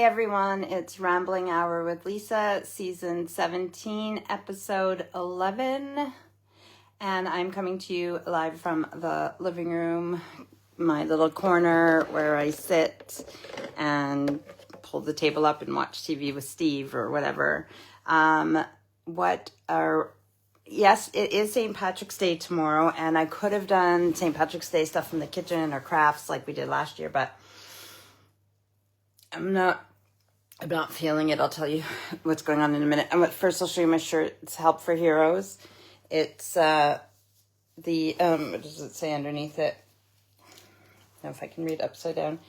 everyone, it's Rambling Hour with Lisa, season 17, episode 11, and I'm coming to you live from the living room, my little corner where I sit and pull the table up and watch TV with Steve or whatever. Yes, it is St. Patrick's Day tomorrow, and I could have done St. Patrick's Day stuff in the kitchen or crafts like we did last year, but I'm not feeling it. I'll tell you what's going on in a minute. First, I'll show you my shirt. It's Help for Heroes. It's what does it say underneath it? I don't know if I can read upside down.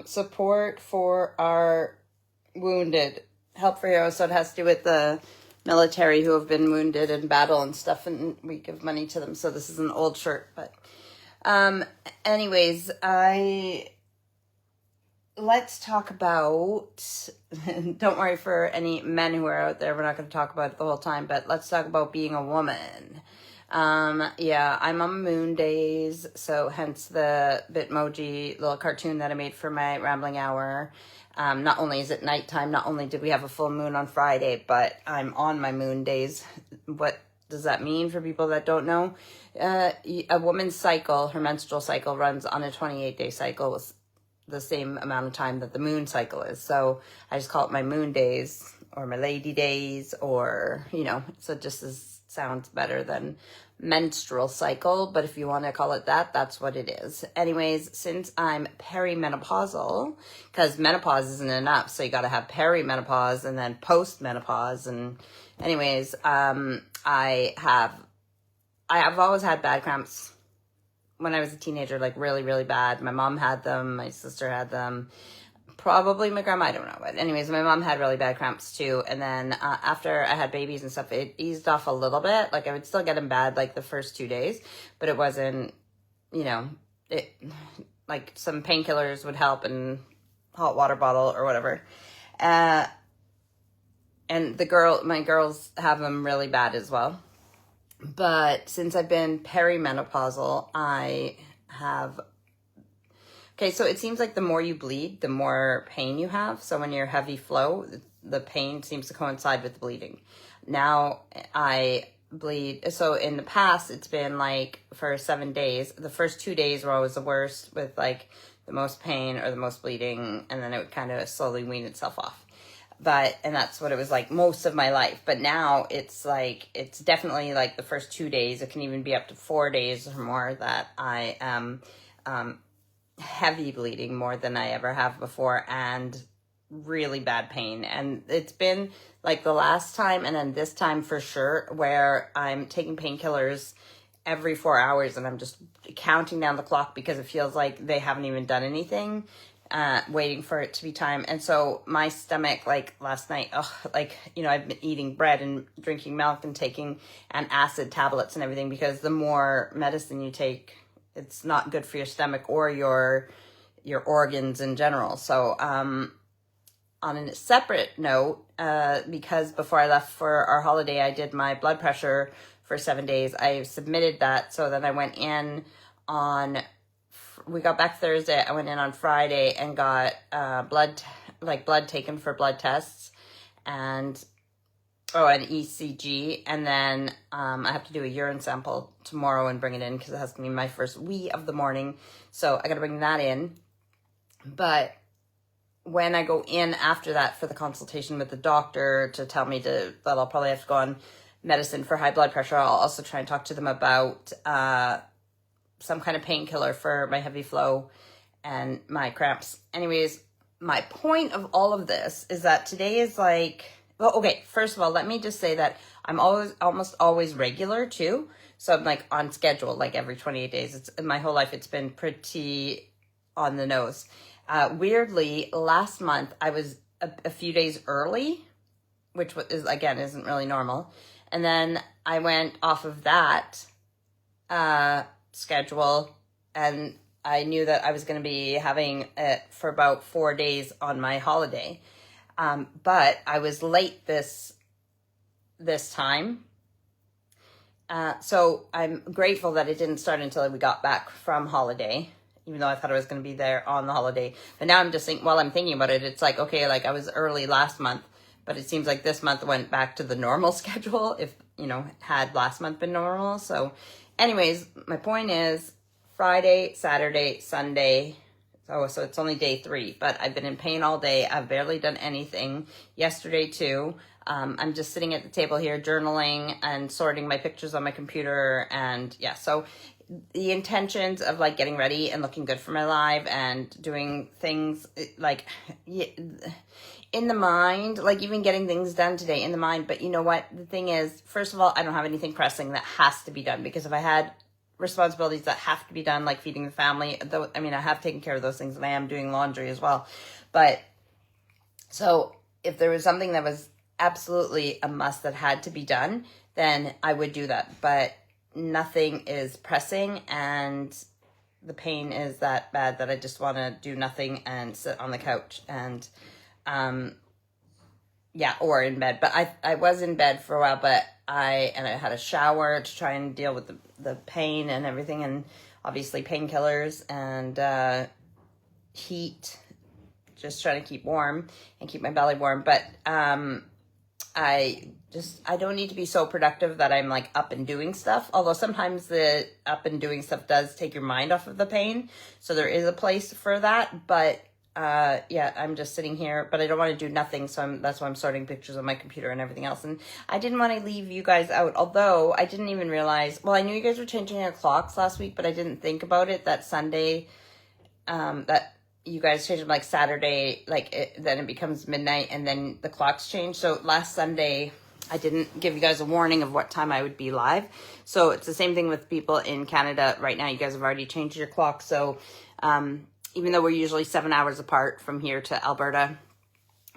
Support for our wounded. Help for Heroes. So it has to do with the military who have been wounded in battle and stuff, and we give money to them. So this is an old shirt, but anyways, let's talk about, don't worry for any men who are out there, we're not going to talk about it the whole time, but let's talk about being a woman. Yeah, I'm on moon days, so hence the Bitmoji little cartoon that I made for my Rambling Hour. Not only is it nighttime, not only did we have a full moon on Friday, but I'm on my moon days. What does that mean for people that don't know? A woman's cycle, her menstrual cycle, runs on a 28-day cycle with the same amount of time that the moon cycle is. So I just call it my moon days or my lady days, or, so it just sounds better than menstrual cycle. But if you want to call it that, that's what it is. Anyways, since I'm perimenopausal, because menopause isn't enough, so you got to have perimenopause and then postmenopause. And anyways, I have always had bad cramps when I was a teenager, like really, really bad. My mom had them. My sister had them. Probably my grandma, I don't know. But anyways, my mom had really bad cramps too. And then after I had babies and stuff, it eased off a little bit. Like I would still get them bad like the first 2 days, but it wasn't, like some painkillers would help and hot water bottle or whatever. And my girls have them really bad as well. But since I've been perimenopausal, so it seems like the more you bleed, the more pain you have. So when you're heavy flow, the pain seems to coincide with the bleeding. Now I bleed. So in the past, it's been like for 7 days. The first 2 days were always the worst with like the most pain or the most bleeding. And then it would kind of slowly wean itself off. And that's what it was like most of my life. But now it's definitely like the first 2 days. It can even be up to 4 days or more that I am heavy bleeding more than I ever have before, and really bad pain. And it's been like the last time and then this time for sure where I'm taking painkillers every 4 hours and I'm just counting down the clock because it feels like they haven't even done anything. Waiting for it to be time. And so my stomach, like last night, I've been eating bread and drinking milk and taking acid tablets and everything, because the more medicine you take, it's not good for your stomach or your organs in general. So on a separate note, because before I left for our holiday, I did my blood pressure for 7 days. I submitted that. So then I went in we got back Thursday. I went in on Friday and got blood taken for blood tests and an ECG. And then I have to do a urine sample tomorrow and bring it in because it has to be my first wee of the morning. So I got to bring that in. But when I go in after that for the consultation with the doctor to tell me that I'll probably have to go on medicine for high blood pressure, I'll also try and talk to them about some kind of painkiller for my heavy flow and my cramps. Anyways, my point of all of this is that today is first of all, let me just say that I'm almost always regular too. So I'm like on schedule, like every 28 days. It's my whole life. It's been pretty on the nose. Weirdly, last month I was a few days early, which isn't really normal. And then I went off of that, schedule, and I knew that I was going to be having it for about 4 days on my holiday, but I was late this time, so I'm grateful that it didn't start until we got back from holiday. even though I thought I was going to be there on the holiday. But now I'm just thinking, while I'm thinking about it, it's like, okay, like I was early last month, but it seems like this month went back to the normal schedule if, you know, had last month been normal. So anyways, my point is Friday, Saturday, Sunday. So it's only day 3, but I've been in pain all day. I've barely done anything. Yesterday too. I'm just sitting at the table here journaling and sorting my pictures on my computer. And yeah, so the intentions of like getting ready and looking good for my live and doing things like in the mind, like even getting things done today in the mind. But you know what? The thing is, first of all, I don't have anything pressing that has to be done, because if I had responsibilities that have to be done, like feeding the family, though, I mean, I have taken care of those things and I am doing laundry as well. But so if there was something that was absolutely a must that had to be done, then I would do that. But nothing is pressing, and the pain is that bad that I just want to do nothing and sit on the couch and yeah, or in bed. But I was in bed for a while, but I had a shower to try and deal with the pain and everything, and obviously painkillers and heat, just trying to keep warm and keep my belly warm. But I don't need to be so productive that I'm like up and doing stuff. Although sometimes the up and doing stuff does take your mind off of the pain. So there is a place for that. But yeah, I'm just sitting here, but I don't want to do nothing. So that's why I'm sorting pictures on my computer and everything else. And I didn't want to leave you guys out, although I didn't even realize, well, I knew you guys were changing your clocks last week, but I didn't think about it that Sunday, that you guys change them like Saturday, like then it becomes midnight and then the clocks change. So last Sunday, I didn't give you guys a warning of what time I would be live. So it's the same thing with people in Canada right now. You guys have already changed your clock. So even though we're usually 7 hours apart from here to Alberta,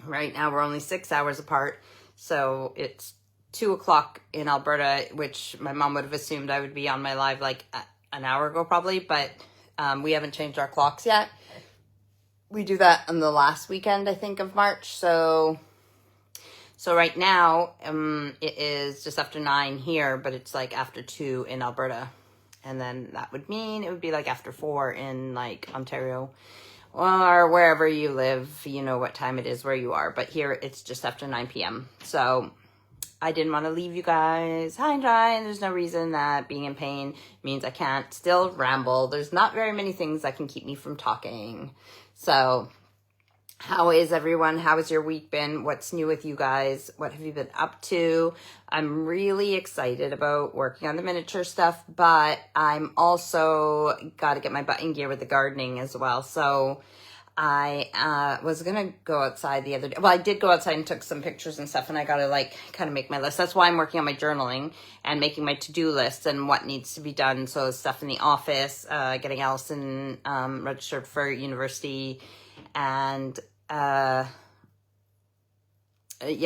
right now we're only 6 hours apart. So it's 2 o'clock in Alberta, which my mom would have assumed I would be on my live like an hour ago probably, but we haven't changed our clocks yet. We do that on the last weekend, I think, of March. So right now, it is just after 9 here, but it's like after 2 in Alberta. And then that would mean it would be like after 4 in like Ontario or wherever you live. You know what time it is where you are. But here it's just after 9 p.m. So I didn't want to leave you guys high and dry, and there's no reason that being in pain means I can't still ramble. There's not very many things that can keep me from talking. So how is everyone? How has your week been? What's new with you guys? What have you been up to? I'm really excited about working on the miniature stuff, but I'm also got to get my butt in gear with the gardening as well. So I was going to go outside the other day. Well, I did go outside and took some pictures and stuff, and I got to like kind of make my list. That's why I'm working on my journaling and making my to-do list and what needs to be done. So stuff in the office, getting Allison registered for university, and yeah,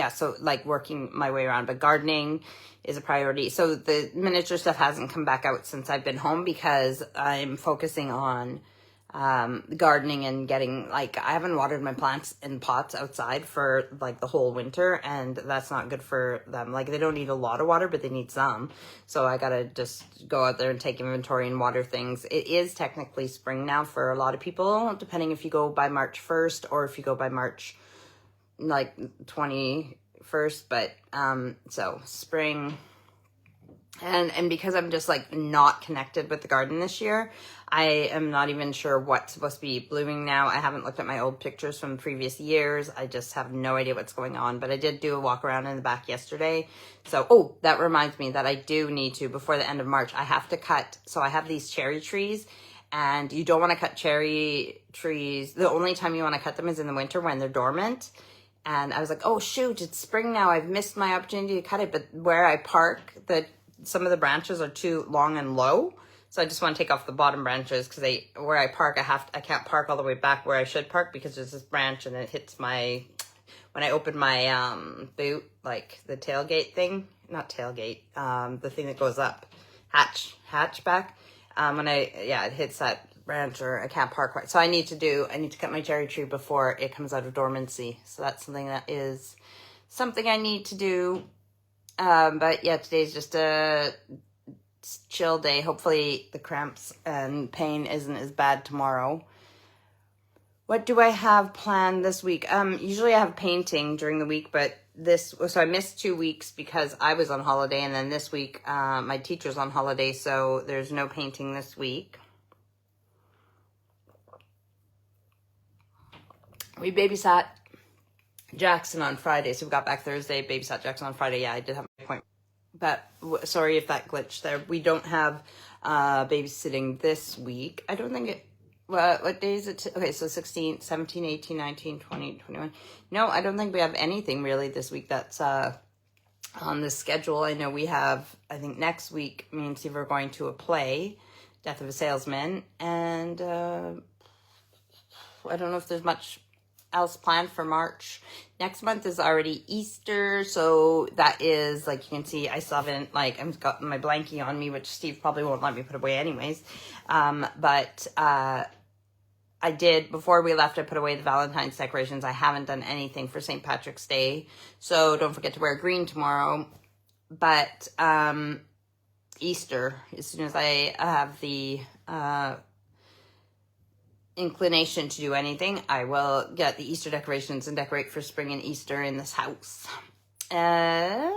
so like working my way around. But gardening is a priority. So the miniature stuff hasn't come back out since I've been home, because I'm focusing on gardening and getting, like, I haven't watered my plants in pots outside for like the whole winter, and that's not good for them. Like, they don't need a lot of water, but they need some. So I gotta just go out there and take inventory and water things. It is technically spring now for a lot of people, depending if you go by March 1st or if you go by March like 21st. But so spring. And because I'm just like not connected with the garden this year, I am not even sure what's supposed to be blooming now. I haven't looked at my old pictures from previous years. I just have no idea what's going on. But I did do a walk around in the back yesterday. So, oh, that reminds me that I do need to, before the end of March, I have to cut. So I have these cherry trees, and you don't want to cut cherry trees. The only time you want to cut them is in the winter when they're dormant. And I was like, oh, shoot, it's spring now. I've missed my opportunity to cut it. But where I park, some of the branches are too long and low. So I just want to take off the bottom branches, because where I park, I can't park all the way back where I should park, because there's this branch and it hits my, when I open my boot, like the tailgate thing, not tailgate, the thing that goes up, hatchback. It hits that branch, or I can't park right. So I need to cut my cherry tree before it comes out of dormancy. So that's something I need to do. But yeah, today's just a chill day. Hopefully the cramps and pain isn't as bad tomorrow. What do I have planned this week? Usually I have painting during the week, but so I missed 2 weeks because I was on holiday, and then this week my teacher's on holiday, so there's no painting this week. We babysat Jackson on Friday, so we got back Thursday, babysat Jackson on Friday. Yeah, I did have my appointment. But sorry if that glitched there. We don't have babysitting this week. I don't think it... what day is it? Okay, so 16, 17, 18, 19, 20, 21. No, I don't think we have anything really this week that's on the schedule. I know we have, I think next week, me and Steve are going to a play, Death of a Salesman. And I don't know if there's much else planned for March. Next month is already Easter, so that is, like you can see, I still haven't, like, I've got my blankie on me, which Steve probably won't let me put away anyways. But I did, before we left, I put away the Valentine's decorations. I haven't done anything for St. Patrick's Day, so don't forget to wear green tomorrow. But Easter, as soon as I have the inclination to do anything, I will get the Easter decorations and decorate for spring and Easter in this house. And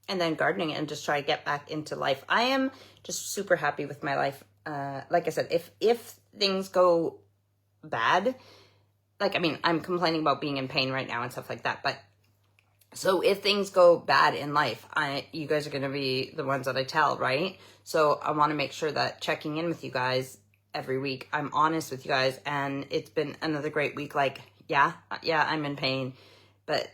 then gardening and just try to get back into life. I am just super happy with my life. Like I said, if things go bad, like, I mean, I'm complaining about being in pain right now and stuff like that, but so if things go bad in life, you guys are going to be the ones that I tell, right? So I want to make sure that checking in with you guys every week, I'm honest with you guys, and it's been another great week. Like, yeah, I'm in pain, but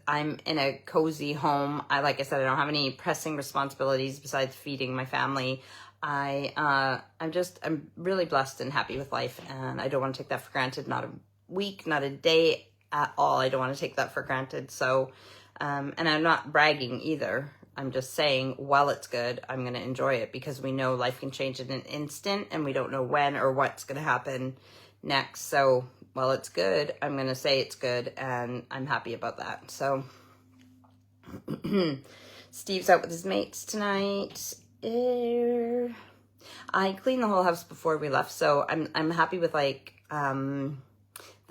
I'm in a cozy home. Like I said, I don't have any pressing responsibilities besides feeding my family. I'm really blessed and happy with life, and I don't want to take that for granted. Not a week, not a day at all. I don't want to take that for granted. So, and I'm not bragging either. I'm just saying, while it's good, I'm going to enjoy it, because we know life can change in an instant and we don't know when or what's going to happen next. So while it's good, I'm going to say it's good, and I'm happy about that. So Steve's out with his mates tonight. I cleaned the whole house before we left, so I'm happy with, like, the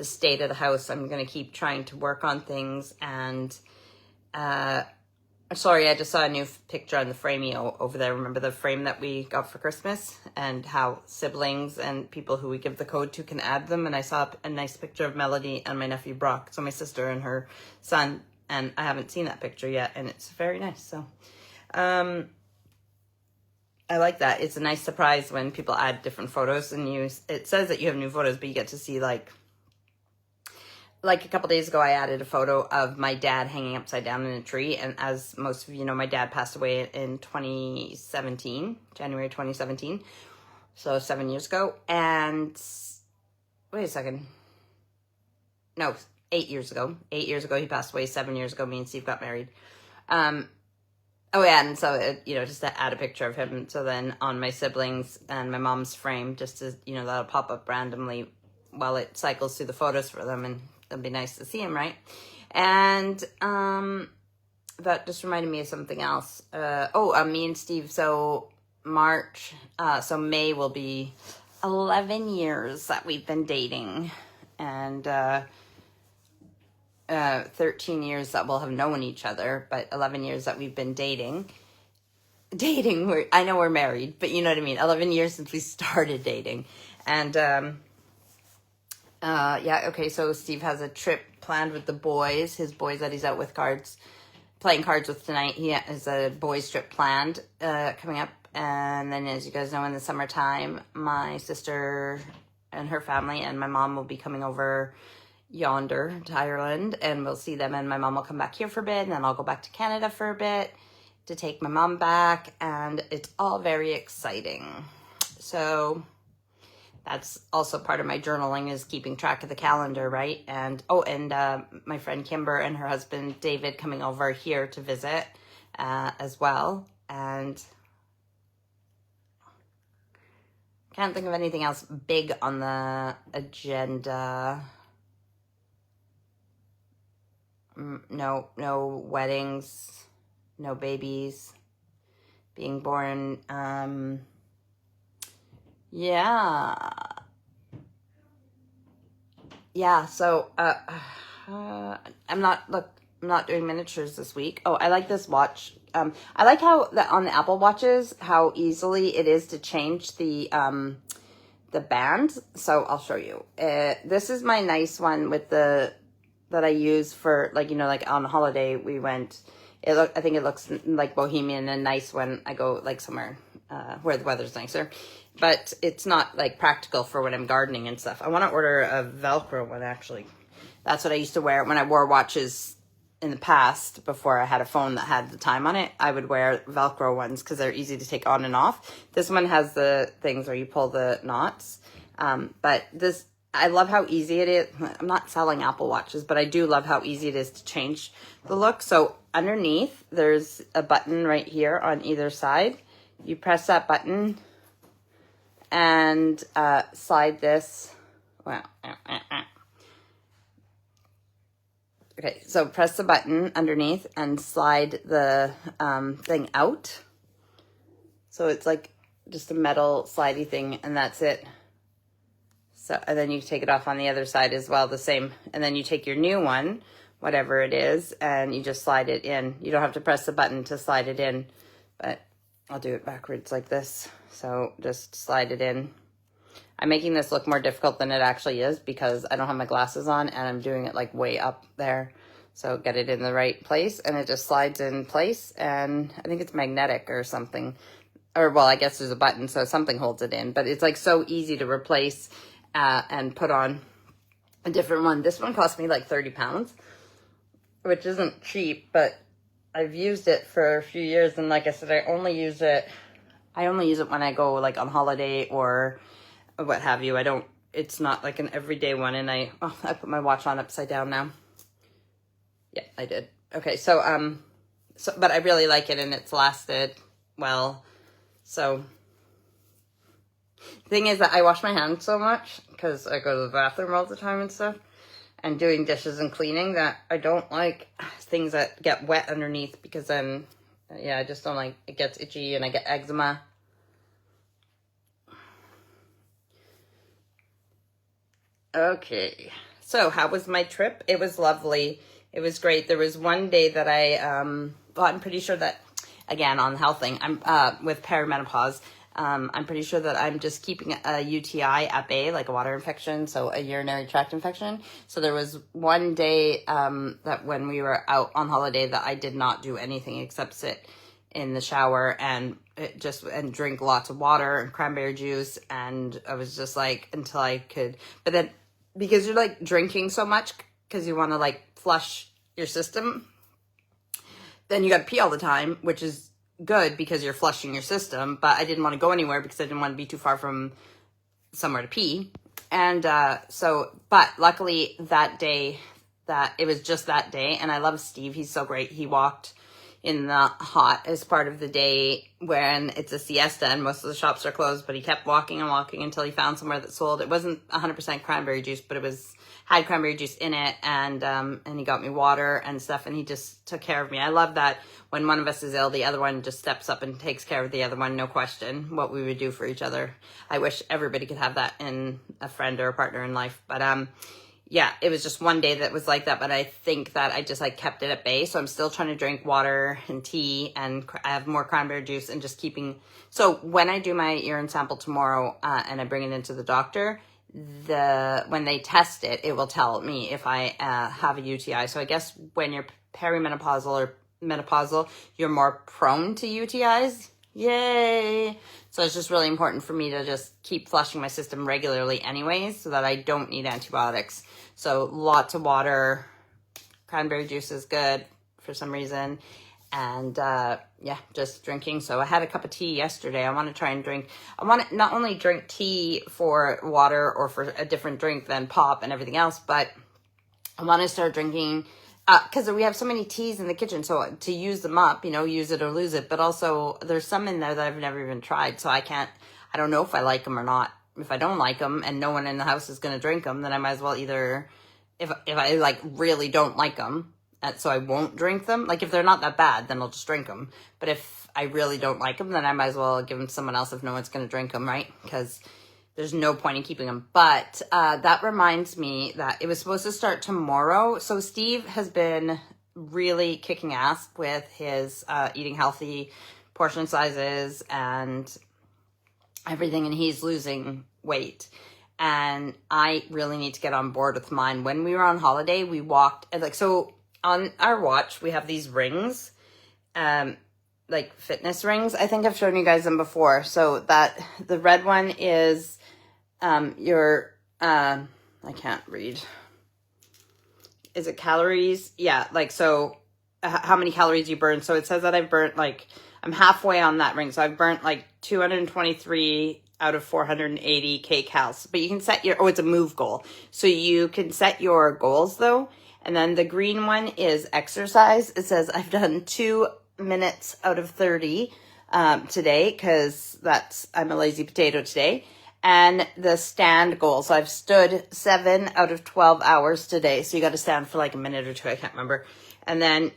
state of the house. I'm going to keep trying to work on things, and sorry, I just saw a new picture on the frameo over there. Remember the frame that we got for Christmas, and how siblings and people who we give the code to can add them? And I saw a nice picture of Melody and my nephew Brock, so my sister and her son, and I haven't seen that picture yet, and it's very nice. So I like that. It's a nice surprise when people add different photos, and it says that you have new photos, but you get to see, like a couple days ago, I added a photo of my dad hanging upside down in a tree. And as most of you know, my dad passed away in 2017, January 2017. So 7 years ago. And wait a second. No, 8 years ago. 8 years ago, he passed away. 7 years ago, me and Steve got married. Oh yeah, and so, just to add a picture of him. So then on my siblings and my mom's frame, just to, that'll pop up randomly while it cycles through the photos for them, and it'll be nice to see him, right? And that just reminded me of something else. Me and Steve, so May will be 11 years that we've been dating, and 13 years that we'll have known each other, but 11 years that we've been dating. I know we're married, but you know what I mean. 11 years since we started dating. And okay, so Steve has a trip planned with the boys, his boys that he's out with playing cards with tonight. He has a boys trip planned coming up. And then, as you guys know, in the summertime, my sister and her family and my mom will be coming over yonder to Ireland, and we'll see them, and my mom will come back here for a bit, and then I'll go back to Canada for a bit to take my mom back, and it's all very exciting. So that's also part of my journaling, is keeping track of the calendar, right? And my friend Kimber and her husband David coming over here to visit as well. And can't think of anything else big on the agenda. No weddings, no babies, being born. Yeah. Yeah, so I'm not doing miniatures this week. Oh, I like this watch. I like how on the Apple Watches, how easily it is to change the band. So I'll show you. This is my nice one with that I use for, like, you know, like on holiday we went. I think it looks like bohemian and nice when I go like somewhere where the weather's nicer, but it's not like practical for when I'm gardening and stuff. I want to order a Velcro one, actually. That's what I used to wear when I wore watches in the past. Before I had a phone that had the time on it, I would wear Velcro ones because they're easy to take on and off. This one has the things where you pull the knots, but this, I love how easy it is. I'm not selling Apple Watches, but I do love how easy it is to change the look. So underneath, there's a button right here on either side. You press that button and slide this. Well, okay, so press the button underneath and slide the thing out. So it's like just a metal slidey thing, and that's it. So, and then you take it off on the other side as well, the same. And then you take your new one, whatever it is, and you just slide it in. You don't have to press the button to slide it in, but I'll do it backwards like this. So just slide it in. I'm making this look more difficult than it actually is because I don't have my glasses on and I'm doing it like way up there. So get it in the right place and it just slides in place, and I think it's magnetic or something. Or, well, I guess there's a button, so something holds it in. But it's like so easy to replace and put on a different one. This one cost me like 30 pounds, which isn't cheap, but I've used it for a few years. And like I said, I only use it when I go like on holiday or what have you. It's not like an everyday one. And I put my watch on upside down now. Yeah, I did. Okay. So, but I really like it and it's lasted well. So the thing is that I wash my hands so much because I go to the bathroom all the time and stuff, and doing dishes and cleaning, that I don't like things that get wet underneath, because then, yeah, I just don't like, it gets itchy and I get eczema. Okay, so how was my trip? It was lovely. It was great. There was one day that I'm pretty sure that, again, on the health thing, I'm with perimenopause. I'm pretty sure that I'm just keeping a UTI at bay, like a water infection, so a urinary tract infection. So there was one day that when we were out on holiday that I did not do anything except sit in the shower and drink lots of water and cranberry juice. And I was just like, until I could, but then because you're like drinking so much because you want to like flush your system, then you got to pee all the time, which is good because you're flushing your system. But I didn't want to go anywhere because I didn't want to be too far from somewhere to pee. And but luckily that day, that it was just that day. And I love Steve. He's so great. He walked in the hot as part of the day when it's a siesta and most of the shops are closed, but he kept walking and walking until he found somewhere that sold, it wasn't 100% cranberry juice, but it had cranberry juice in it, and he got me water and stuff, and he just took care of me. I love that when one of us is ill, the other one just steps up and takes care of the other one, no question, what we would do for each other. I wish everybody could have that in a friend or a partner in life, but yeah, it was just one day that was like that, but I think that I just like kept it at bay. So I'm still trying to drink water and tea, and I have more cranberry juice, and just keeping. So when I do my urine sample tomorrow and I bring it into the doctor, when they test it, it will tell me if I have a UTI. So I guess when you're perimenopausal or menopausal, you're more prone to UTIs. Yay! So it's just really important for me to just keep flushing my system regularly anyways, so that I don't need antibiotics. So lots of water, cranberry juice is good for some reason, and yeah, just drinking. So I had a cup of tea yesterday. I want to try and drink. I want to not only drink tea for water or for a different drink than pop and everything else, but I want to start drinking, because we have so many teas in the kitchen, so to use them up, use it or lose it. But also there's some in there that I've never even tried, so I don't know if I like them or not. If I don't like them and no one in the house is going to drink them, then I might as well either, if I like really don't like them, so I won't drink them. Like if they're not that bad, then I'll just drink them. But if I really don't like them, then I might as well give them to someone else if no one's going to drink them, right? Because there's no point in keeping them. But that reminds me that it was supposed to start tomorrow. So Steve has been really kicking ass with his eating healthy portion sizes and everything, and he's losing weight. And I really need to get on board with mine. When we were on holiday, we walked, and like, so on our watch, we have these rings, like fitness rings. I think I've shown you guys them before. So that the red one is your, I can't read. Is it calories? Yeah, like, so how many calories you burn. So it says that I've burnt, like, I'm halfway on that ring. So I've burnt like 223 out of 480 kcals. But you can set your, oh, it's a move goal. So you can set your goals though. And then the green one is exercise. It says I've done 2 minutes out of 30 today, because I'm a lazy potato today. And the stand goal. So I've stood 7 out of 12 hours today. So you got to stand for like a minute or two. I can't remember. And then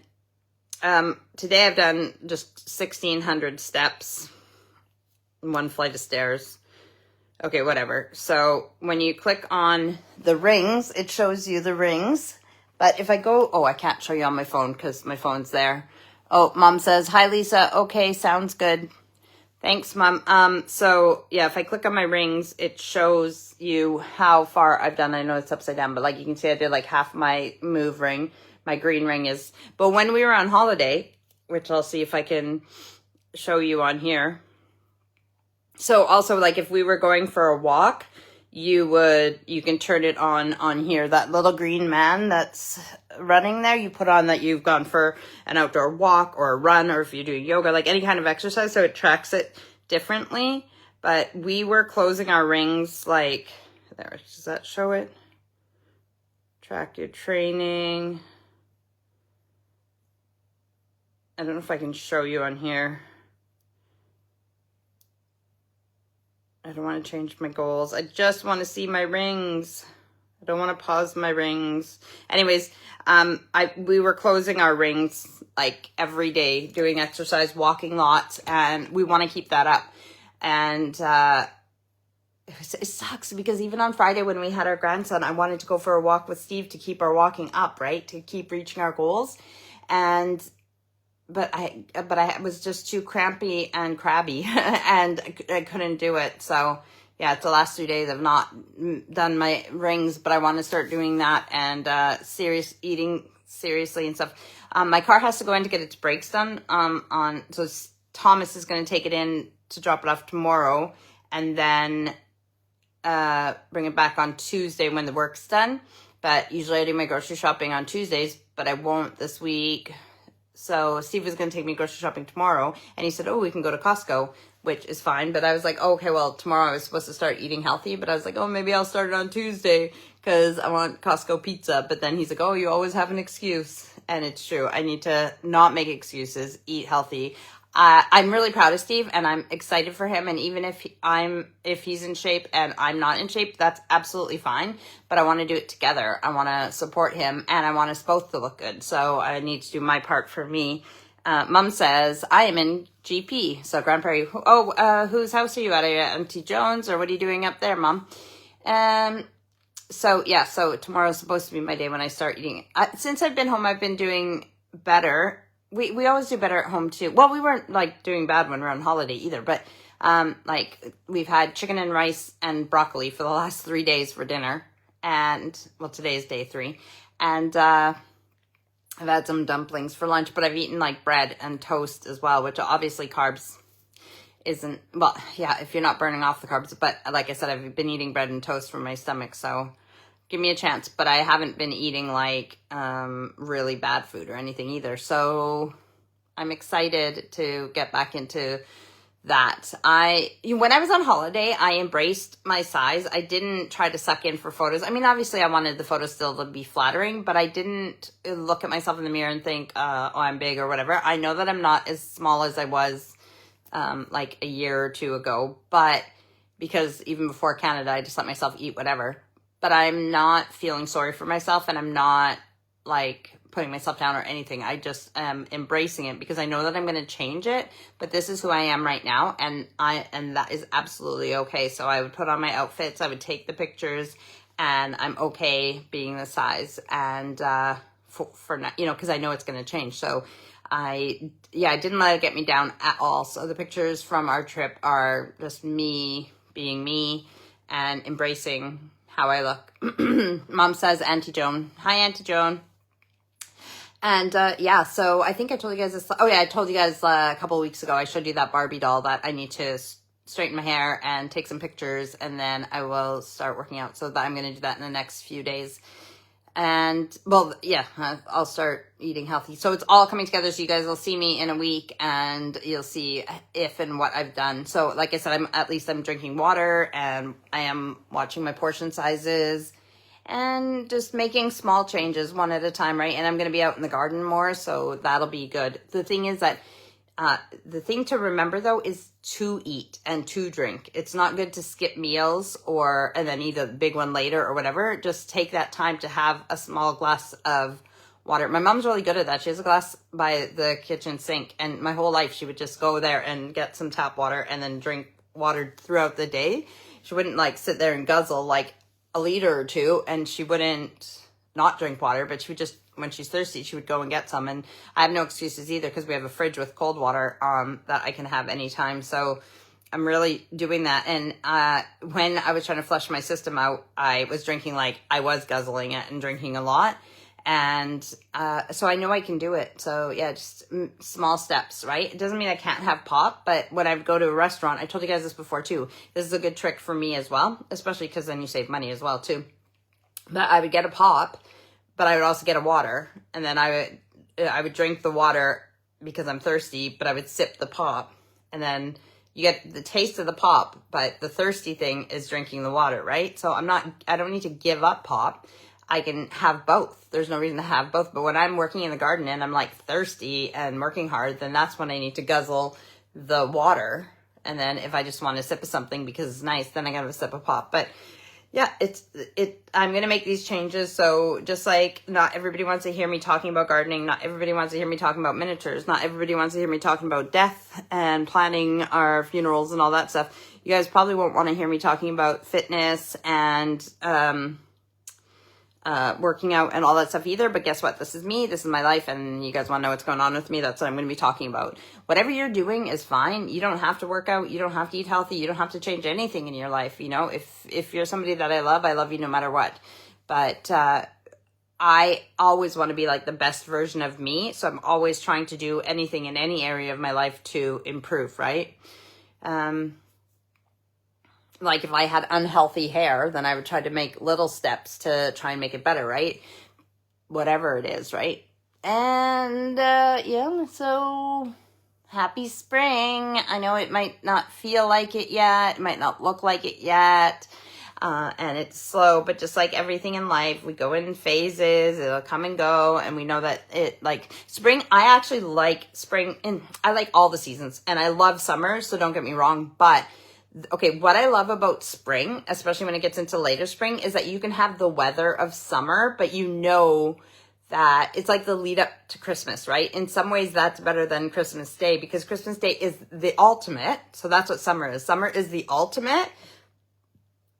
today I've done just 1,600 steps, 1 flight of stairs. Okay, whatever. So when you click on the rings, it shows you the rings. But if I go, oh, I can't show you on my phone because my phone's there. Oh, Mom says, hi, Lisa. Okay, sounds good. Thanks, Mom. So yeah, if I click on my rings, it shows you how far I've done. I know it's upside down, but like you can see I did like half my move ring. My green ring is, but when we were on holiday, which I'll see if I can show you on here. So also, like if we were going for a walk, you can turn it on here. That little green man that's running there, you put on that you've gone for an outdoor walk or a run, or if you're doing yoga, like any kind of exercise, so it tracks it differently. But we were closing our rings, like, there, does that show it? Track your training. I don't know if I can show you on here. I don't want to change my goals. I just want to see my rings. I don't want to pause my rings. Anyways, we were closing our rings like every day, doing exercise, walking lots, and we want to keep that up. And it sucks because even on Friday when we had our grandson, I wanted to go for a walk with Steve to keep our walking up, right? To keep reaching our goals. But I was just too crampy and crabby and I couldn't do it. So yeah, it's the last 3 days I've not done my rings, but I want to start doing that and eating seriously and stuff. My car has to go in to get its brakes done. So Thomas is going to take it in to drop it off tomorrow, and then bring it back on Tuesday when the work's done. But usually I do my grocery shopping on Tuesdays, but I won't this week. So Steve was going to take me grocery shopping tomorrow, and he said, oh, we can go to Costco, which is fine. But I was like, oh, okay, well, tomorrow I was supposed to start eating healthy, but I was like, oh, maybe I'll start it on Tuesday because I want Costco pizza. But then he's like, oh, you always have an excuse. And it's true. I need to not make excuses, eat healthy. I'm really proud of Steve, and I'm excited for him. And even if he's in shape and I'm not in shape, that's absolutely fine. But I want to do it together. I want to support him, and I want us both to look good. So I need to do my part for me. Mom says, I am in GP. So Grand Prairie, whose house are you at? Are you at Auntie Jones, or what are you doing up there, Mom? So yeah, so tomorrow's supposed to be my day when I start eating. Since I've been home, I've been doing better. We always do better at home too. Well, we weren't like doing bad when we were on holiday either, but like we've had chicken and rice and broccoli for the last 3 days for dinner. And well, today is day 3. And I've had some dumplings for lunch, but I've eaten like bread and toast as well, which obviously carbs isn't, well, yeah, if you're not burning off the carbs, but like I said, I've been eating bread and toast for my stomach, so give me a chance. But I haven't been eating like really bad food or anything either. So I'm excited to get back into that. When I was on holiday, I embraced my size. I didn't try to suck in for photos. I mean, obviously I wanted the photos still to be flattering, but I didn't look at myself in the mirror and think, oh, I'm big or whatever. I know that I'm not as small as I was like a year or two ago, but because even before Canada, I just let myself eat whatever. But I'm not feeling sorry for myself, and I'm not like putting myself down or anything. I just am embracing it because I know that I'm going to change it, but this is who I am right now. And that is absolutely okay. So I would put on my outfits, I would take the pictures, and I'm okay being the size. And, for you know, cause I know it's going to change. So I didn't let it get me down at all. So the pictures from our trip are just me being me and embracing how I look. Mom says, Auntie Joan. Hi, Auntie Joan. And yeah, so I think I told you guys this. Oh yeah, I told you guys a couple of weeks ago, I showed you that Barbie doll that I need to straighten my hair and take some pictures, and then I will start working out. So that I'm going to do that in the next few days. And well, yeah, I'll start eating healthy. So it's all coming together. So you guys will see me in a week, and you'll see if and what I've done. So like I said, I'm drinking water, and I am watching my portion sizes and just making small changes one at a time, right? And I'm going to be out in the garden more, so that'll be good. The thing is that the thing to remember though is to eat and to drink. It's not good to skip meals and then eat a big one later or whatever. Just take that time to have a small glass of water. My mom's really good at that. She has a glass by the kitchen sink, and my whole life she would just go there and get some tap water and then drink water throughout the day. She wouldn't like sit there and guzzle like a liter or two, and she wouldn't not drink water, but she would just, when she's thirsty, she would go and get some. And I have no excuses either because we have a fridge with cold water that I can have anytime. So I'm really doing that. And when I was trying to flush my system out, I was drinking, like I was guzzling it and drinking a lot. And so I know I can do it. So yeah, just small steps, right? It doesn't mean I can't have pop, but when I go to a restaurant, I told you guys this before too, this is a good trick for me as well, especially because then you save money as well too. But I would get a pop, but I would also get a water, and then I would drink the water because I'm thirsty, but I would sip the pop, and then you get the taste of the pop, but the thirsty thing is drinking the water, right? So I don't need to give up pop. I can have both. There's no reason to have both. But when I'm working in the garden and I'm like thirsty and working hard, then that's when I need to guzzle the water. And then if I just want to sip of something because it's nice, then I gotta have a sip of pop. But yeah, I'm going to make these changes. So just like not everybody wants to hear me talking about gardening, not everybody wants to hear me talking about miniatures, not everybody wants to hear me talking about death and planning our funerals and all that stuff. You guys probably won't want to hear me talking about fitness and working out and all that stuff either. But guess what? This is me. This is my life. And you guys want to know what's going on with me. That's what I'm going to be talking about. Whatever you're doing is fine. You don't have to work out. You don't have to eat healthy. You don't have to change anything in your life. You know, if you're somebody that I love you no matter what. But, I always want to be like the best version of me. So I'm always trying to do anything in any area of my life to improve, right? Like if I had unhealthy hair, then I would try to make little steps to try and make it better, right? Whatever it is, right? And yeah, so happy spring. I know it might not feel like it yet. It might not look like it yet. And it's slow, but just like everything in life, we go in phases, it'll come and go. And we know that like spring, I actually like spring, and I like all the seasons, and I love summer. So don't get me wrong, but okay, what I love about spring, especially when it gets into later spring, is that you can have the weather of summer, but you know that it's like the lead up to Christmas, right? In some ways, that's better than Christmas Day, because Christmas Day is the ultimate. So that's what summer is. Summer is the ultimate,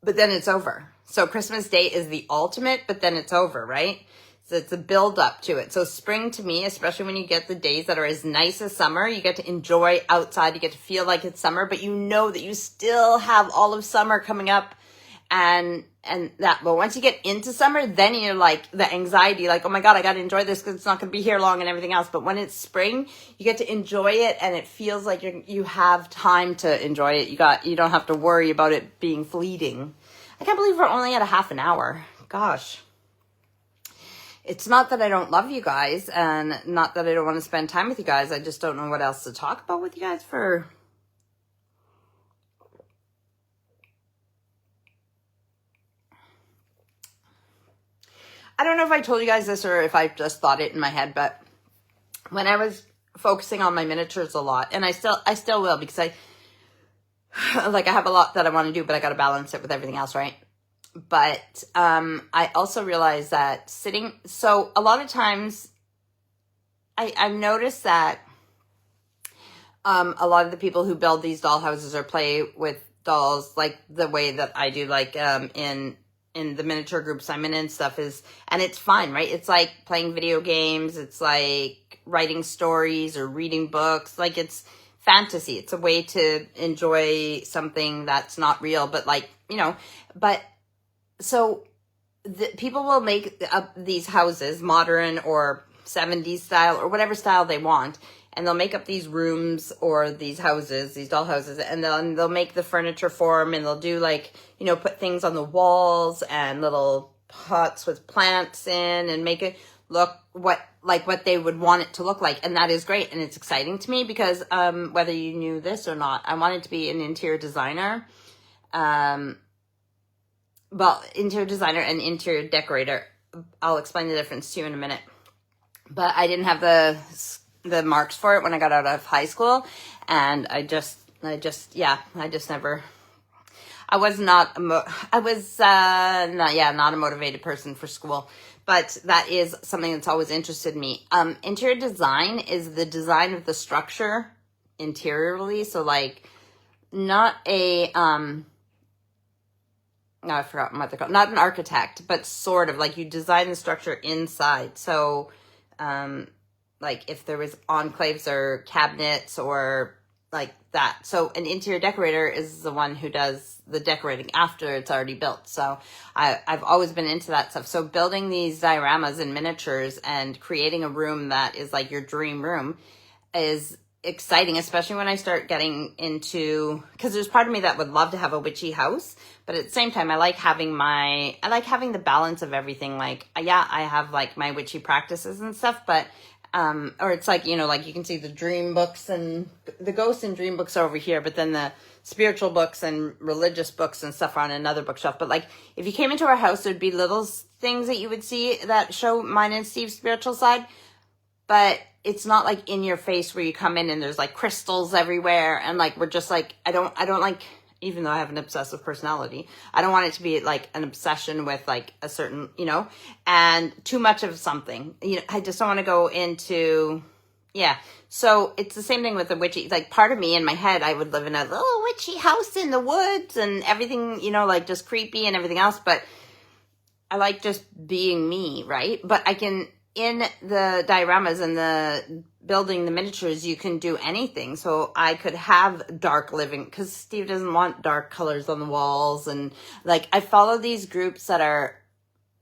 but then it's over. So Christmas Day is the ultimate, but then it's over, right? So it's a build up to it. So spring to me, especially when you get the days that are as nice as summer, you get to enjoy outside, you get to feel like it's summer, but you know that you still have all of summer coming up and that. But once you get into summer, then you're like the anxiety, like, oh my God, I got to enjoy this because it's not going to be here long and everything else. But when it's spring, you get to enjoy it, and it feels like you have time to enjoy it. You don't have to worry about it being fleeting. I can't believe we're only at a half an hour. Gosh. It's not that I don't love you guys, and not that I don't want to spend time with you guys. I just don't know what else to talk about with you guys for. I don't know if I told you guys this or if I just thought it in my head, but when I was focusing on my miniatures a lot, and I still will, because I have a lot that I want to do, but I got to balance it with everything else, right? But I also realized that so a lot of times I've noticed that a lot of the people who build these doll houses or play with dolls like the way that I do, like in the miniature groups I'm in and stuff, is, and it's fun, right? It's like playing video games. It's like writing stories or reading books. Like, it's fantasy. It's a way to enjoy something that's not real, but like, but so people will make up these houses, modern or 70s style or whatever style they want, and they'll make up these rooms or these houses, these doll houses, and then they'll make the furniture for them, and they'll do like, put things on the walls and little pots with plants in, and make it look what they would want it to look like. And that is great, and it's exciting to me because whether you knew this or not, I wanted to be an interior designer. Well, interior designer and interior decorator. I'll explain the difference to you in a minute. But I didn't have the marks for it when I got out of high school, and I was not a motivated person for school, but that is something that's always interested me. Interior design is the design of the structure interiorly, so like not a no, I've forgotten what they're called. Not an architect, but sort of like you design the structure inside. So, like if there was enclaves or cabinets or like that. So an interior decorator is the one who does the decorating after it's already built. So I've always been into that stuff. So building these dioramas and miniatures and creating a room that is like your dream room is exciting, especially when I start getting into, because there's part of me that would love to have a witchy house, but at the same time I like having the balance of everything. Like, yeah, I have like my witchy practices and stuff, but or it's like, like you can see the dream books and the ghosts and dream books are over here, but then the spiritual books and religious books and stuff are on another bookshelf. But like if you came into our house, there'd be little things that you would see that show mine and Steve's spiritual side, but it's not like in your face where you come in and there's like crystals everywhere. And like, we're just like, I don't like, even though I have an obsessive personality, I don't want it to be like an obsession with like a certain, and too much of something, I just don't want to go into, yeah. So it's the same thing with the witchy, like part of me in my head, I would live in a little witchy house in the woods and everything, like just creepy and everything else. But I like just being me, right? But I can, in the dioramas and the building the miniatures, you can do anything. So I could have dark living because Steve doesn't want dark colors on the walls. And like, I follow these groups that are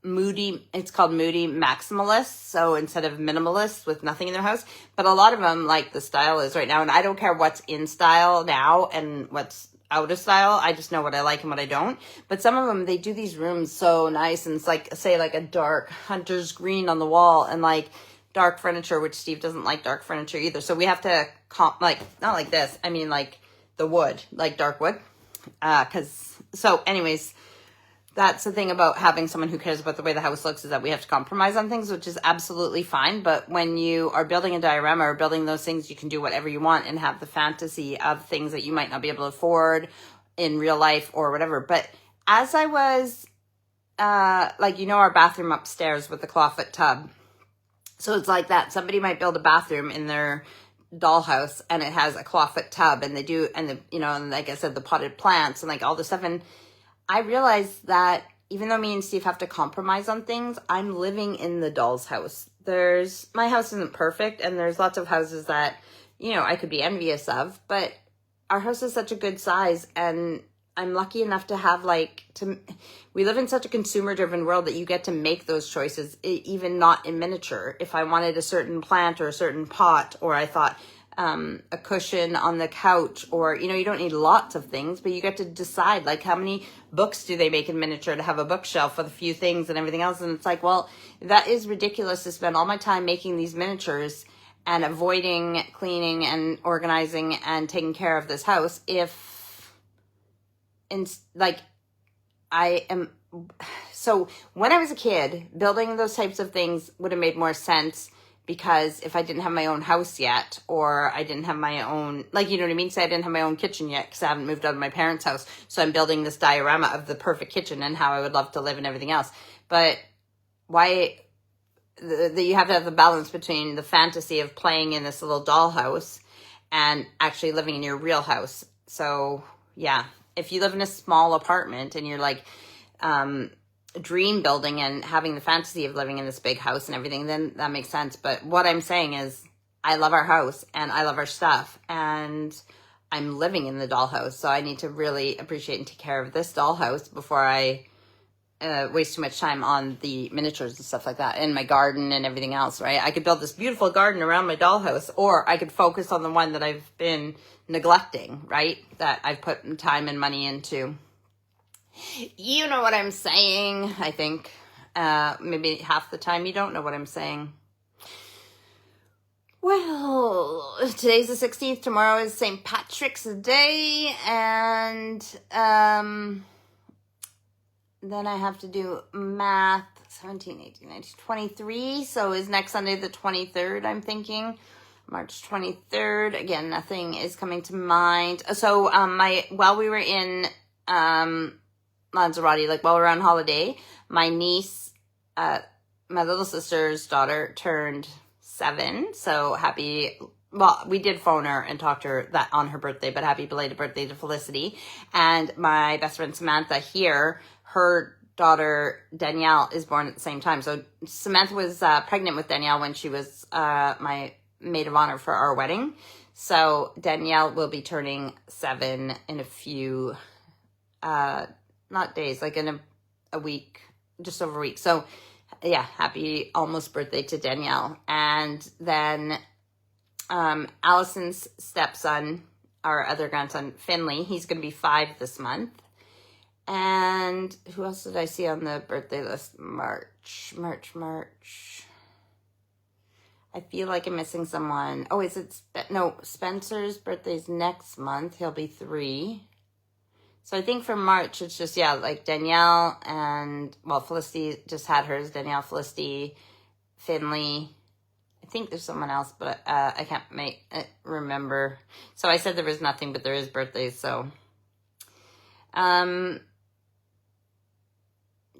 moody. It's called moody maximalists. So instead of minimalists with nothing in their house, but a lot of them, like the style is right now. And I don't care what's in style now and what's out of style. I just know what I like and what I don't. But some of them, they do these rooms so nice, and it's like, say, like a dark hunter's green on the wall and like dark furniture, which Steve doesn't like dark furniture either. So we have to like, not like this, I mean like the wood, like dark wood. So anyways, that's the thing about having someone who cares about the way the house looks, is that we have to compromise on things, which is absolutely fine. But when you are building a diorama or building those things, you can do whatever you want and have the fantasy of things that you might not be able to afford in real life or whatever. But as I was, like, our bathroom upstairs with the clawfoot tub. So it's like that. Somebody might build a bathroom in their dollhouse and it has a clawfoot tub, and they do, and and like I said, the potted plants and like all this stuff. And I realized that even though me and Steve have to compromise on things, I'm living in the doll's house. My house isn't perfect, and there's lots of houses that, I could be envious of, but our house is such a good size, and I'm lucky enough to have we live in such a consumer-driven world that you get to make those choices, even not in miniature. If I wanted a certain plant or a certain pot, or I thought, a cushion on the couch, or, you don't need lots of things, but you get to decide, like, how many books do they make in miniature to have a bookshelf with a few things and everything else. And it's like, well, that is ridiculous to spend all my time making these miniatures and avoiding cleaning and organizing and taking care of this house so when I was a kid, building those types of things would have made more sense, because if I didn't have my own house yet, or I didn't have my own, like, you know what I mean? So I didn't have my own kitchen yet because I haven't moved out of my parents' house. So I'm building this diorama of the perfect kitchen and how I would love to live and everything else. But why, that you have to have the balance between the fantasy of playing in this little dollhouse and actually living in your real house. So yeah, if you live in a small apartment and you're like dream building and having the fantasy of living in this big house and everything, then that makes sense. But what I'm saying is I love our house and I love our stuff, and I'm living in the dollhouse, so I need to really appreciate and take care of this dollhouse before I waste too much time on the miniatures and stuff like that, and my garden and everything else, right? I could build this beautiful garden around my dollhouse, or I could focus on the one that I've been neglecting, right? That I've put time and money into. You know what I'm saying, I think. Maybe half the time you don't know what I'm saying. Well, today's the 16th, tomorrow is St. Patrick's Day, and then I have to do math, 17, 18, 19, 23, so is next Sunday the 23rd, I'm thinking, March 23rd, again, nothing is coming to mind. So, while we were in, Lanzarote, like while we were on holiday, my niece, my little sister's daughter turned 7, so happy, well, we did phone her and talk to her that on her birthday, but happy belated birthday to Felicity. And my best friend Samantha here, her daughter Danielle is born at the same time. So Samantha was pregnant with Danielle when she was my maid of honor for our wedding. So Danielle will be turning 7 in a few, not days, like in a week, just over a week. So yeah, happy almost birthday to Danielle. And then Allison's stepson, our other grandson, Finley, he's going to be 5 this month. And who else did I see on the birthday list? March. I feel like I'm missing someone. Oh, is it? No, Spencer's birthday's next month. He'll be 3. So I think for March, it's just, yeah, like Danielle and, well, Felicity just had hers. Danielle, Felicity, Finley. I think there's someone else, but I can't remember. So I said there was nothing, but there is birthdays, so.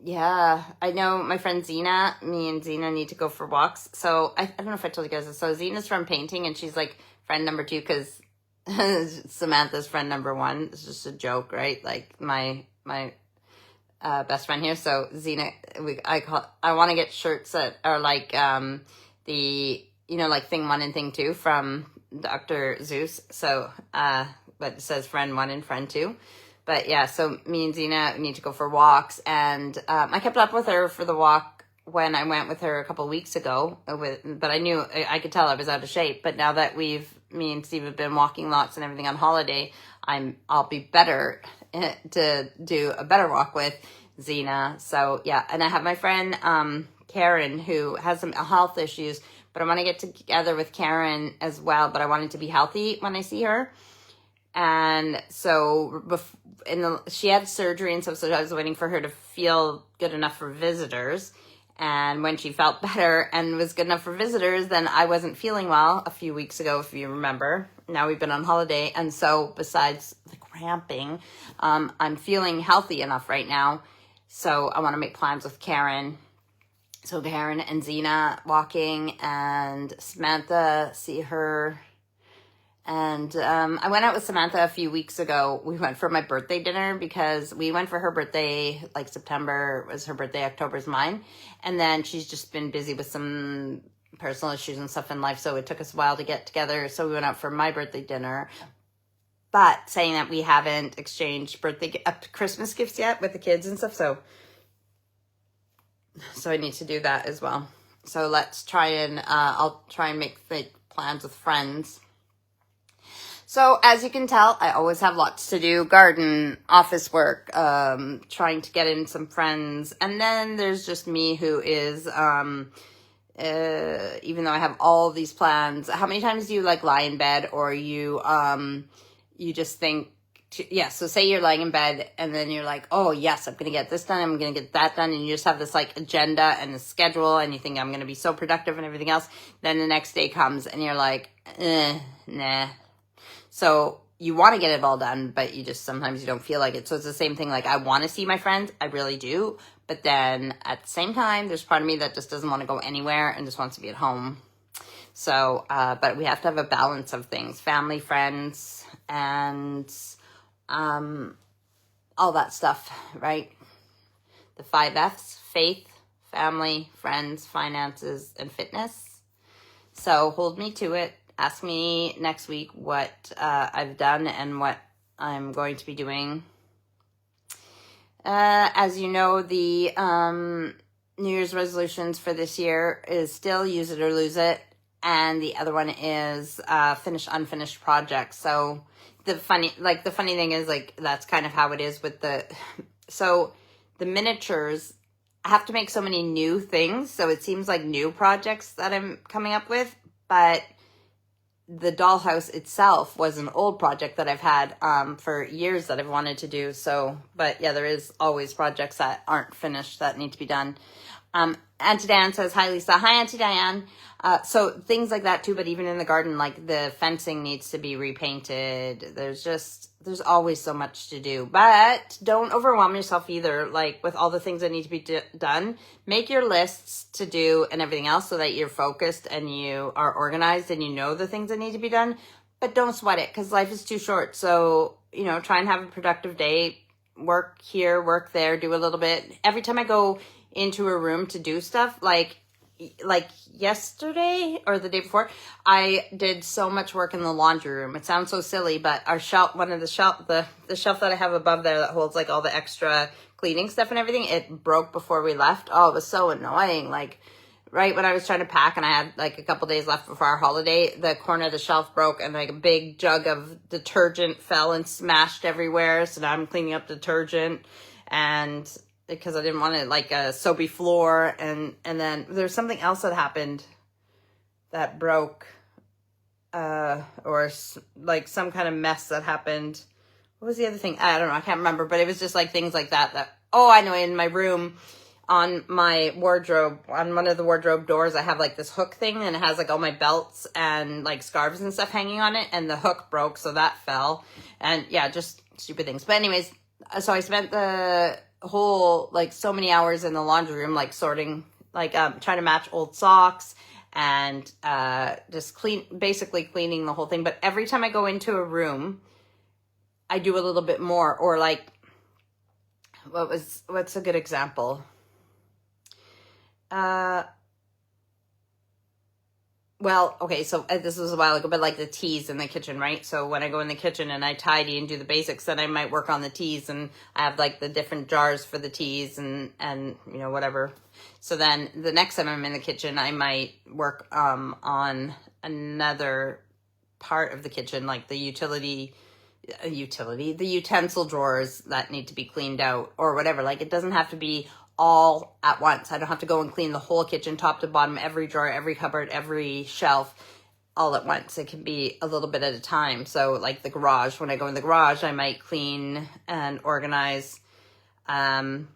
Yeah, I know my friend Zena, me and Zena need to go for walks. So I don't know if I told you guys this. So Zena's from painting, and she's like friend number 2 because Samantha's friend number 1. It's just a joke, right? Like my best friend here. So Zena, I want to get shirts that are like the, like thing 1 and thing 2 from Dr. Zeus. So but it says friend 1 and friend 2. But yeah, so me and Zena need to go for walks, and I kept up with her for the walk when I went with her a couple of weeks ago. But I knew I could tell I was out of shape. But now that me and Steve have been walking lots and everything on holiday, I'll be better to do a better walk with Zena. So yeah, and I have my friend Karen who has some health issues, but I want to get together with Karen as well. But I wanted to be healthy when I see her. And so she had surgery and stuff, so I was waiting for her to feel good enough for visitors. And when she felt better and was good enough for visitors, then I wasn't feeling well a few weeks ago, if you remember. Now we've been on holiday. And so besides the cramping, I'm feeling healthy enough right now. So I want to make plans with Karen. So Karen and Zena walking, and Samantha, see her. And I went out with Samantha a few weeks ago. We went for my birthday dinner because we went for her birthday, like September was her birthday, October's mine. And then she's just been busy with some personal issues and stuff in life, so it took us a while to get together. So we went out for my birthday dinner. But saying that, we haven't exchanged Christmas gifts yet with the kids and stuff, so I need to do that as well. So let's try and, I'll try and make plans with friends. So as you can tell, I always have lots to do. Garden, office work, trying to get in some friends. And then there's just me who is, even though I have all these plans, how many times do you like lie in bed, or you just think, so say you're lying in bed and then you're like, oh yes, I'm going to get this done, I'm going to get that done. And you just have this like agenda and a schedule and you think I'm going to be so productive and everything else. Then the next day comes and you're like, nah. So you want to get it all done, but you just, sometimes you don't feel like it. So it's the same thing. Like, I want to see my friends. I really do. But then at the same time, there's part of me that just doesn't want to go anywhere and just wants to be at home. So, but we have to have a balance of things, family, friends, and, all that stuff, right? The 5 F's: faith, family, friends, finances, and fitness. So hold me to it. Ask me next week what I've done and what I'm going to be doing. As you know, the New Year's resolutions for this year is still use it or lose it. And the other one is finish unfinished projects. So the funny thing is, like, that's kind of how it is with so the miniatures, I have to make so many new things. So it seems like new projects that I'm coming up with, but the dollhouse itself was an old project that I've had for years that I've wanted to do. So, but yeah, there is always projects that aren't finished that need to be done. Auntie Diane says, hi, Lisa. Hi, Auntie Diane. So things like that too, but even in the garden, like the fencing needs to be repainted. There's always so much to do, but don't overwhelm yourself either. Like, with all the things that need to be done, make your lists to do and everything else so that you're focused and you are organized and you know the things that need to be done, but don't sweat it because life is too short. So, try and have a productive day, work here, work there, do a little bit. Every time I go into a room to do stuff, like yesterday or the day before, I did so much work in the laundry room. It sounds so silly, but our shelf, the shelf that I have above there that holds like all the extra cleaning stuff and everything, it broke before we left. Oh, it was so annoying. Like, right when I was trying to pack and I had like a couple days left before our holiday, the corner of the shelf broke and like a big jug of detergent fell and smashed everywhere. So now I'm cleaning up detergent, and because I didn't want it like a soapy floor, and then there's something else that happened that broke, or like some kind of mess that happened. What was the other thing? I don't know. I can't remember, but it was just like things like that, oh, I know, in my room, on my wardrobe, on one of the wardrobe doors, I have like this hook thing, and it has like all my belts and like scarves and stuff hanging on it, and the hook broke, so that fell. And yeah, just stupid things. But anyways, so I spent the whole, like, so many hours in the laundry room, like sorting, like trying to match old socks and just basically cleaning the whole thing. But every time I go into a room, I do a little bit more. Or like, what's a good example? Well, okay, so this was a while ago, but like the teas in the kitchen, right? So when I go in the kitchen and I tidy and do the basics, then I might work on the teas, and I have like the different jars for the teas and whatever. So then the next time I'm in the kitchen, I might work on another part of the kitchen, like the the utensil drawers that need to be cleaned out or whatever. Like, it doesn't have to be all at once. I don't have to go and clean the whole kitchen top to bottom, every drawer, every cupboard, every shelf all at once. It can be a little bit at a time. So like the garage, when I go in the garage, I might clean and organize. Actually,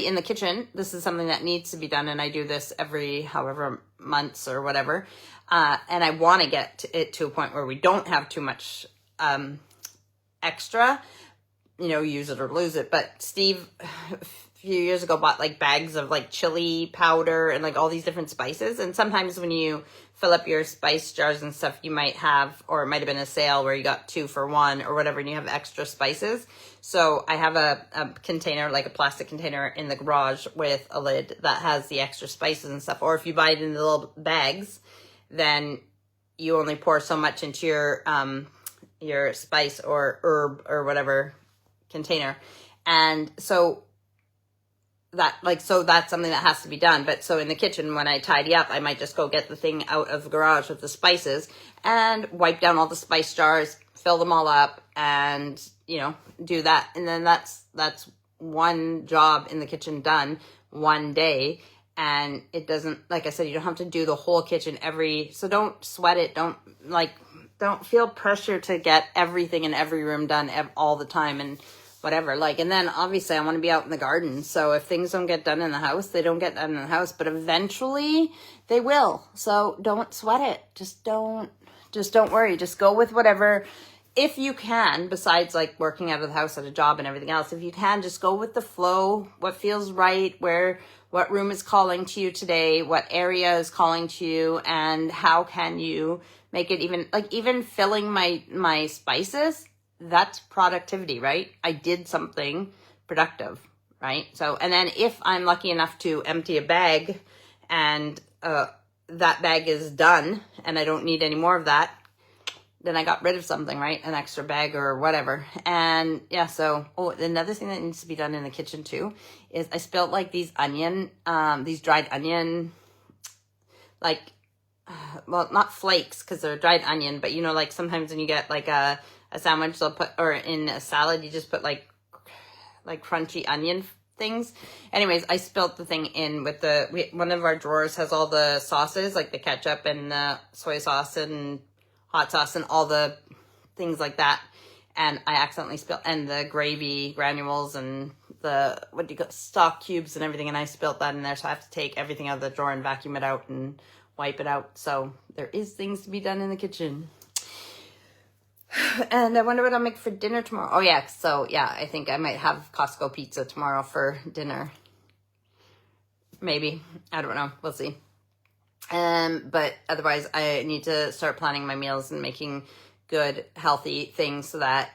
in the kitchen, this is something that needs to be done, and I do this every however months or whatever. And I want to get it to a point where we don't have too much extra, use it or lose it. But Steve, a few years ago, bought like bags of like chili powder and like all these different spices. And sometimes when you fill up your spice jars and stuff, you might have, or it might have been a sale where you got 2 for 1 or whatever, and you have extra spices. So I have a container, like a plastic container in the garage with a lid that has the extra spices and stuff. Or if you buy it in the little bags, then you only pour so much into your spice or herb or whatever container. And so that's something that has to be done. But so in the kitchen, when I tidy up, I might just go get the thing out of the garage with the spices and wipe down all the spice jars, fill them all up, and do that. And then that's one job in the kitchen done one day. And it doesn't, like I said, you don't have to do the whole kitchen so don't sweat it. Don't feel pressure to get everything in every room done all the time and whatever. Like, and then obviously I want to be out in the garden. So if things don't get done in the house, they don't get done in the house, but eventually they will. So don't sweat it. Just don't Just don't worry. Just go with whatever, if you can, besides like working out of the house at a job and everything else, if you can, just go with the flow, what feels right, what room is calling to you today, what area is calling to you, and how can you make it even filling my spices, that's productivity, right? I did something productive, right? So, and then if I'm lucky enough to empty a bag and that bag is done and I don't need any more of that, then I got rid of something, right? An extra bag or whatever. And yeah, so, another thing that needs to be done in the kitchen too is I spilled like these dried onion, like, well, not flakes because they're dried onion, but you know, like sometimes when you get like a sandwich, they'll put, or in a salad, you just put like crunchy onion things. Anyways, I spilled the thing in with one of our drawers has all the sauces, like the ketchup and the soy sauce and hot sauce and all the things like that. And I accidentally spilled, and the gravy granules and the, stock cubes and everything. And I spilled that in there. So I have to take everything out of the drawer and vacuum it out and wipe it out. So there is things to be done in the kitchen. And I wonder what I'll make for dinner tomorrow. Oh yeah. So yeah, I think I might have Costco pizza tomorrow for dinner. Maybe. I don't know. We'll see. But otherwise I need to start planning my meals and making good, healthy things so that,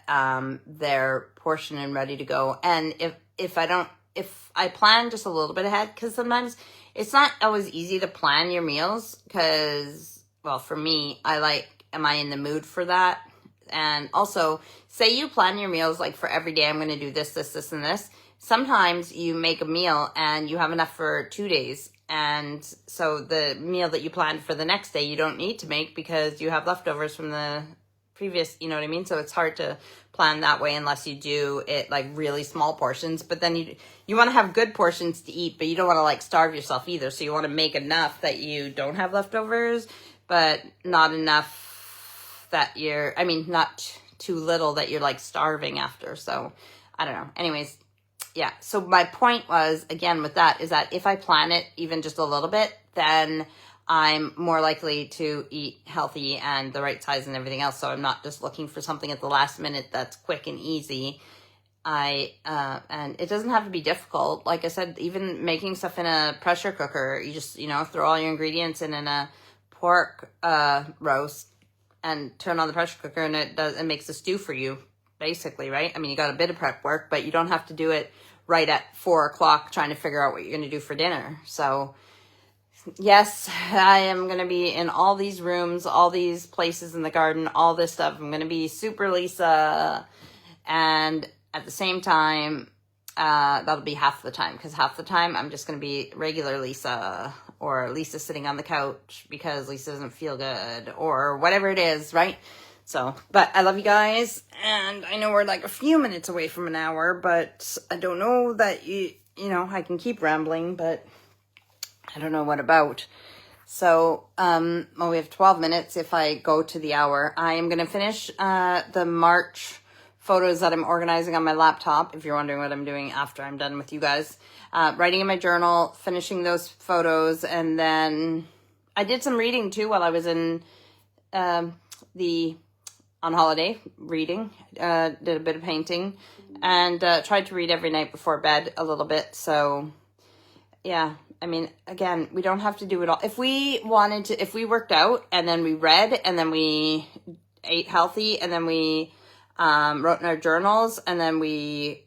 they're portioned and ready to go. And if I plan just a little bit ahead, cause sometimes it's not always easy to plan your meals. Cause, well, for me, am I in the mood for that? And also, say you plan your meals like for every day, I'm going to do this, this, this, and this. Sometimes you make a meal and you have enough for 2 days. And so the meal that you planned for the next day, you don't need to make because you have leftovers from the previous, you know what I mean? So it's hard to plan that way unless you do it like really small portions. But then you want to have good portions to eat, but you don't want to like starve yourself either. So you want to make enough that you don't have leftovers, but not enough that not too little that you're like starving after. So I don't know. Anyways, yeah. So my point was, again, with that is that if I plan it even just a little bit, then I'm more likely to eat healthy and the right size and everything else. So I'm not just looking for something at the last minute that's quick and easy. And it doesn't have to be difficult. Like I said, even making stuff in a pressure cooker, you just, throw all your ingredients in a pork roast and turn on the pressure cooker and it makes a stew for you, basically, right? I mean, you got a bit of prep work, but you don't have to do it right at 4:00 trying to figure out what you're going to do for dinner. So yes, I am going to be in all these rooms, all these places in the garden, all this stuff. I'm going to be super Lisa. And at the same time, that'll be half the time, because half the time I'm just going to be regular Lisa, or Lisa sitting on the couch because Lisa doesn't feel good, or whatever it is, right? So, but I love you guys, and I know we're like a few minutes away from an hour, but I don't know that I can keep rambling, but I don't know what about. So, we have 12 minutes if I go to the hour. I am going to finish the March photos that I'm organizing on my laptop, if you're wondering what I'm doing after I'm done with you guys. Writing in my journal, finishing those photos, and then I did some reading too while I was on holiday, reading, did a bit of painting, and tried to read every night before bed a little bit. So yeah, I mean, again, we don't have to do it all. If we worked out and then we read and then we ate healthy and then we wrote in our journals and then we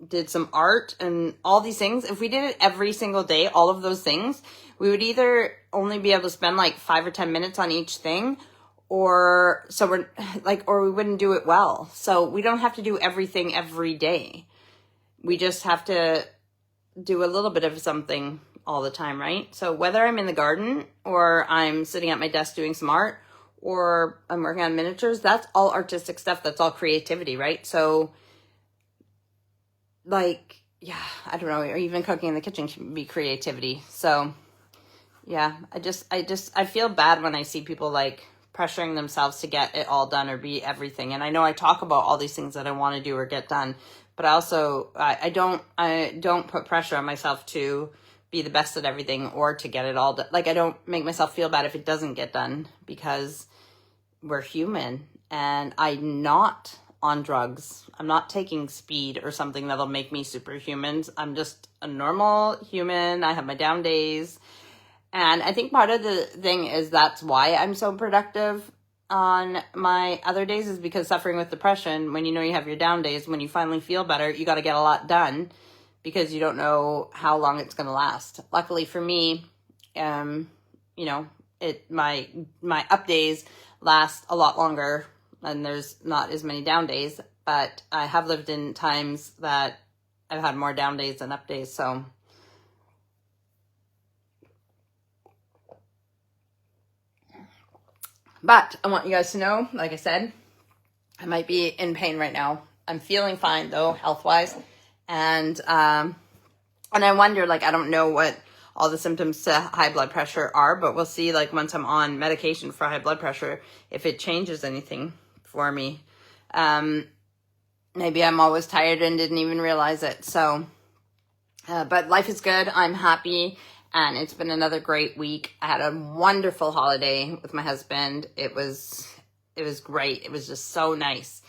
did some art and all these things, if we did it every single day, all of those things, we would either only be able to spend like 5 or 10 minutes on each thing, or we wouldn't do it well. So we don't have to do everything every day. We just have to do a little bit of something all the time, right? So whether I'm in the garden or I'm sitting at my desk doing some art or I'm working on miniatures, that's all artistic stuff. That's all creativity, right? So like, yeah, I don't know, or even cooking in the kitchen can be creativity. So yeah, I feel bad when I see people like pressuring themselves to get it all done or be everything. And I know I talk about all these things that I want to do or get done, but I also, I don't put pressure on myself to be the best at everything or to get it all done. Like, I don't make myself feel bad if it doesn't get done, because we're human, and I'm not on drugs. I'm not taking speed or something that'll make me superhuman. I'm just a normal human. I have my down days. And I think part of the thing is that's why I'm so productive on my other days, is because suffering with depression, when you know you have your down days, when you finally feel better, you got to get a lot done because you don't know how long it's going to last. Luckily for me, you know, my up days last a lot longer and there's not as many down days, but I have lived in times that I've had more down days than up days. So but I want you guys to know, like I said, I might be in pain right now. I'm feeling fine though, health-wise. And I wonder, like, I don't know what all the symptoms to high blood pressure are, but we'll see, like, once I'm on medication for high blood pressure, if it changes anything for me. Maybe I'm always tired and didn't even realize it. So, but life is good. I'm happy. And it's been another great week. I had a wonderful holiday with my husband. It was great. It was just so nice.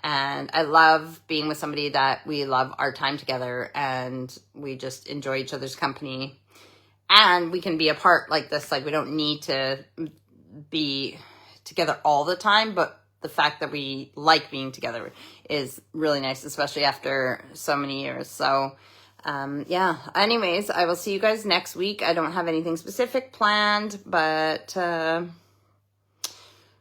And I love being with somebody that we love our time together and we just enjoy each other's company. And we can be apart like this. Like, we don't need to be together all the time, but the fact that we like being together is really nice, especially after so many years. So, yeah, anyways, I will see you guys next week. I don't have anything specific planned, but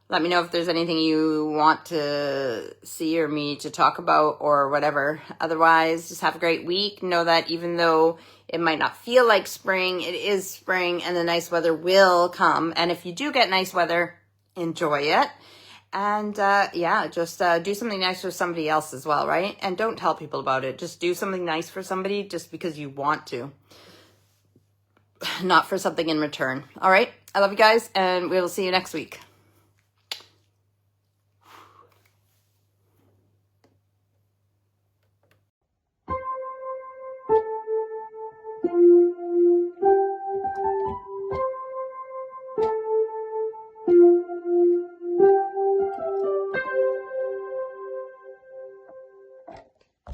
let me know if there's anything you want to see or me to talk about or whatever. Otherwise, just have a great week. Know that even though it might not feel like spring, it is spring and the nice weather will come. And if you do get nice weather, enjoy it. And yeah, just do something nice for somebody else as well, right? And don't tell people about it. Just do something nice for somebody just because you want to, not for something in return. All right, I love you guys, and we will see you next week.